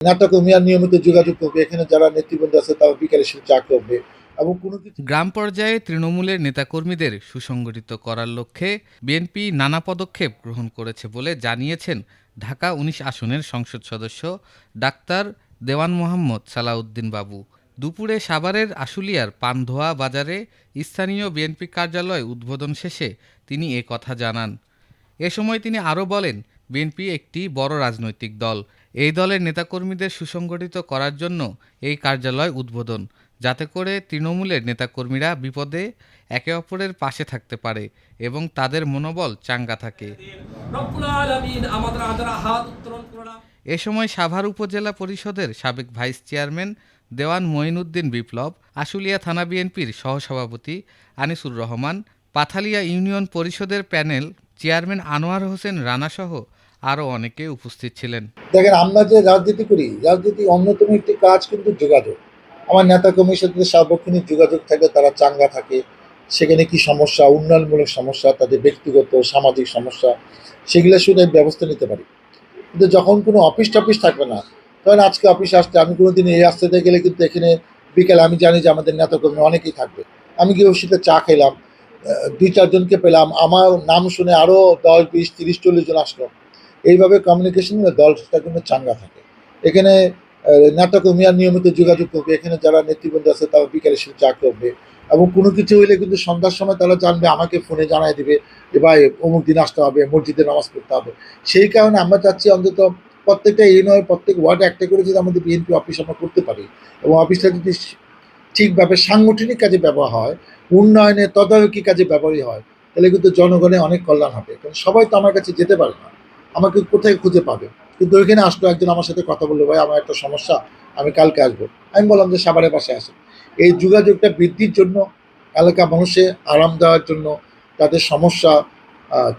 নাটক মিয়া নিয়মিত যোগাযোগ করবে, এখানে যারা নেতৃবৃন্দ আছে তারা বিকেলে শুধু চা করবে এবং কোনো কিছু। গ্রাম পর্যায়ে তৃণমূলের নেতাকর্মীদের সুসংগঠিত করার লক্ষ্যে বিএনপি নানা পদক্ষেপ গ্রহণ করেছে বলে জানিয়েছেন ঢাকা ১৯ আসনের সংসদ সদস্য ডাক্তার দেওয়ান মোহাম্মদ সালাউদ্দিন বাবু। দুপুরে সাভারের আশুলিয়ার পানধোয়া বাজারে স্থানীয় বিএনপি কার্যালয় উদ্বোধন শেষে তিনি এ কথা জানান। এ সময় তিনি আরও বলেন, বিএনপি একটি বড় রাজনৈতিক দল। এই দলের নেতাকর্মীদের সুসংগঠিত করার জন্য এই কার্যালয় উদ্বোধন, যাতে করে তৃণমূলের নেতাকর্মীরা বিপদে একে অপরের পাশে থাকতে পারে এবং তাদের মনোবল চাঙ্গা থাকে। এ সময় সাভার উপজেলা পরিষদের সাবেক ভাইস চেয়ারম্যান দেওয়ান মঈনউদ্দিন বিপ্লব, আশুলিয়া থানা বিএনপির সহসভাপতি আনিসুর রহমান, পাথালিয়া ইউনিয়ন পরিষদের প্যানেল চেয়ারম্যান আনোয়ার হোসেন রানাসহ আরও অনেকে উপস্থিত ছিলেন। দেখেন, আমরা যে রাজনীতি করি, রাজনীতি অন্যতম একটি কাজ কিন্তু যোগাযোগ। আমার নেতা কর্মীর সাথে সার্বক্ষণিক যোগাযোগ থাকে, তারা চাঙ্গা থাকে। সেখানে কি সমস্যা, উন্নয়নমূলক সমস্যা, তাদের ব্যক্তিগত সামাজিক সমস্যা, সেগুলো শুধু আমি ব্যবস্থা নিতে পারি। কিন্তু যখন কোনো অফিস টফিস থাকবে না, তখন আজকে অফিসে আসতে আমি কোনো দিন এই রাস্তাতে গেলে কিন্তু এখানে বিকেলে আমি জানি যে আমাদের নেতাকর্মী অনেকেই থাকবে। আমি গিয়ে ওর সাথে চা খেলাম, ২-৪ জনকে পেলাম, আমার নাম শুনে আরও ১০, ২০, ৩০, ৪০ জন আসলো। এইভাবে কমিউনিকেশন দলটা কিন্তু চাঙ্গা থাকে। এখানে নেতাকর্মী আর নিয়মিত যোগাযোগ করবে, এখানে যারা নেতৃবৃন্দ আছে তারা বিকেলে শুধু চা করবে এবং কোনো কিছু হইলে কিন্তু সন্ধ্যার সময় তারা জানবে, আমাকে ফোনে জানাই দিবে যে ভাই অমুক দিন আসতে হবে, মসজিদে নামাজ পড়তে হবে। সেই কারণে আমরা চাচ্ছি অন্তত প্রত্যেকটা ইউনিয়ন, প্রত্যেক ওয়ার্ডে একটা করে যদি আমাদের বিএনপি অফিস আমরা করতে পারি এবং অফিসটা যদি ঠিকভাবে সাংগঠনিক কাজে ব্যবহার হয়, উন্নয়নে তদারকি কাজে ব্যবহারই হয়, তাহলে কিন্তু জনগণের অনেক কল্যাণ হবে। কারণ সবাই তো আমার কাছে যেতে পারে না, আমাকে কোথায় খুঁজে পাবে? কিন্তু ওইখানে আসলো একজন, আমার সাথে কথা বললো, ভাই আমার একটা সমস্যা, আমি কালকে আসবো। আমি বললাম যে সাভারের পাশে আসে। এই যোগাযোগটা বৃদ্ধির জন্য, এলাকা মানুষে আরাম দেওয়ার জন্য, তাদের সমস্যা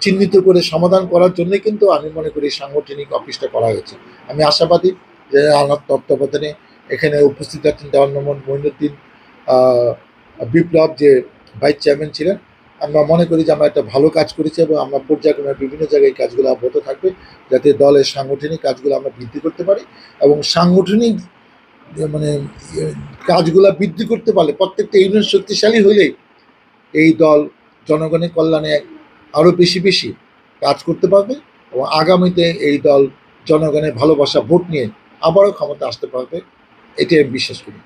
চিহ্নিত করে সমাধান করার জন্যই কিন্তু আমি মনে করি সাংগঠনিক অফিসটা করা হয়েছে। আমি আশাবাদী যে আমার তত্ত্বাবধানে এখানে উপস্থিত আছেন দেওয়ান মোহাম্মদ মঈনউদ্দিন বিপ্লব, যে ভাইস চেয়ারম্যান ছিলেন। আমরা মনে করি যে আমরা একটা ভালো কাজ করেছি এবং আমরা পর্যায়ক্রমে বিভিন্ন জায়গায় কাজগুলো অব্যাহত থাকবে, যাতে দলের সাংগঠনিক কাজগুলো আমরা বৃদ্ধি করতে পারি এবং সাংগঠনিক মানে কাজগুলো বৃদ্ধি করতে পারলে প্রত্যেকটা ইউনিয়ন শক্তিশালী হলেই এই দল জনগণের কল্যাণে আরও বেশি বেশি কাজ করতে পারবে এবং আগামীতে এই দল জনগণের ভালোবাসা ভোট নিয়ে আবারও ক্ষমতা আসতে পারবে, এটি আমি বিশ্বাস করি।